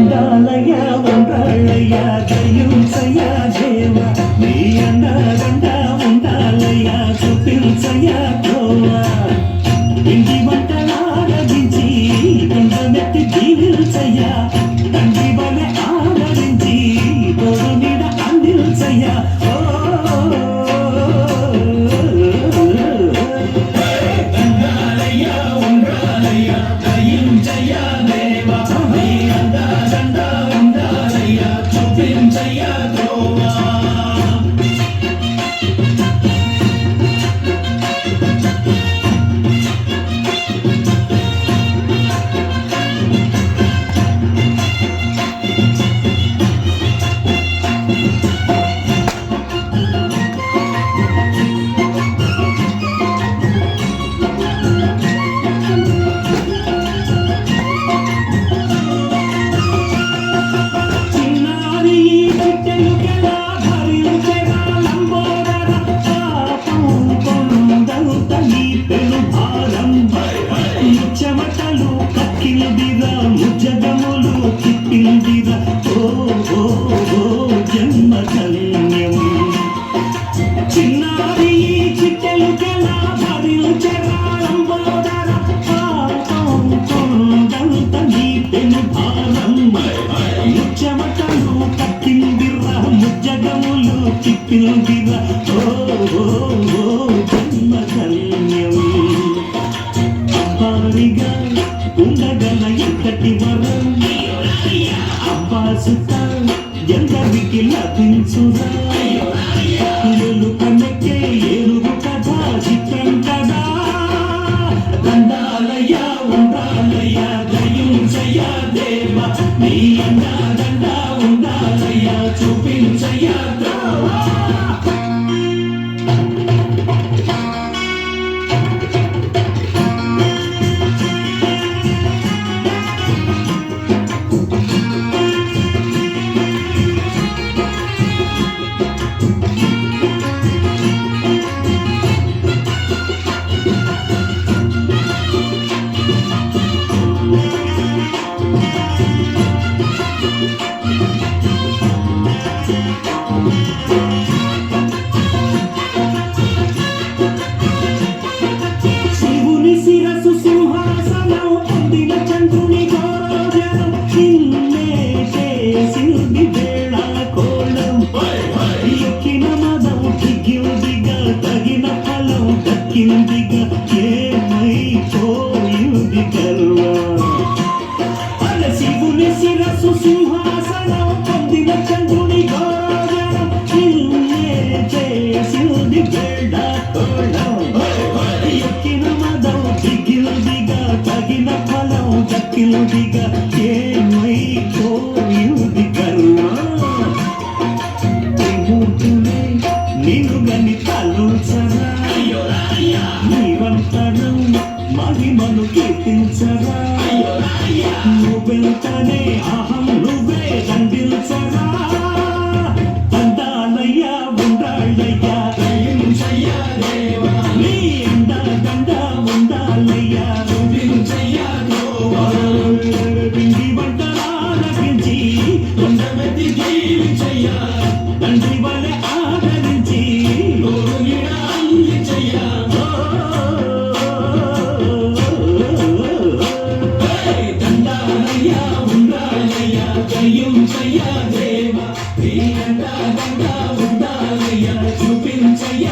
దండాలయ్య ఉండాలయ్య దయించయ్య దేవ నీ అండాలండ ఉండాలయ్య చూపించయ్య గోవా ఇంటి వంటలారగించి కొండమెత్తి దీవిల్చయ్య తండ్రి వలె ఆదరించి తోడు నీడ అందిల్చయ్య ముజగములు తిప్పిందిరా ఓ జన్మ ధన్యం చిన్నారి చిట్టెలు గెలా భరించరాంబోదర పాపం కొండంత నీ పెను భారం ముచ్చమటలు కక్కిందిరా ముజగములు తిప్పిందిరా ఓ జన్మ ధన్యం అబ్బారిగా ఉండగల ఎంతటి వరం అబ్బాసుత ఎందరికి లభించురా ఎలుకనకే ఎరుగు కదా చిత్రం కదా దండాలయ్య ఉండాలయ్య దయించయ్య దేవ నీ అండాదండ ఉండాలయ్య చూపించయ్య శివుని శిరసు సింహాసనం పొందిన చంద్రుని గౌరవజనం నిన్నే చేసింది వేళ కోళం ఎక్కిన మదం దిగిందిగా తగిన ఫలం దక్కిందిగా ఏమైపోయింది గర్వా శివుని శిరసు సింహాసనం పొందిన చంద్రుని గౌరవజనం నిన్నే చేసింది వేళ కోళం ఎక్కిన మదం దిగిందిగా తగిన ఫలం దక్కిందిగా ఏమైపోయింది కర్మా త్రిమూర్తులే నిన్ను గని తలుచరా నిరంతరం మహిమను కీర్తించరా నువ్వెంతనే అహం నువ్వే దండిల్చరా దండాలయ్య ఉండాలయ్య దయించయ్య దేవ నీ అండాదండ ఉండాలయ్య చూపించయ్య పిండి వంటలారగించి కొండమెత్తి దీవించయ్య తండ్రి వలె ఆదరించి తోడు నీడ అందించయ్య దండాలయ్య ఉండాలయ్య దయించయ్య దేవ నీ అండాదండ ఉండాలయ్య చూపించయ్య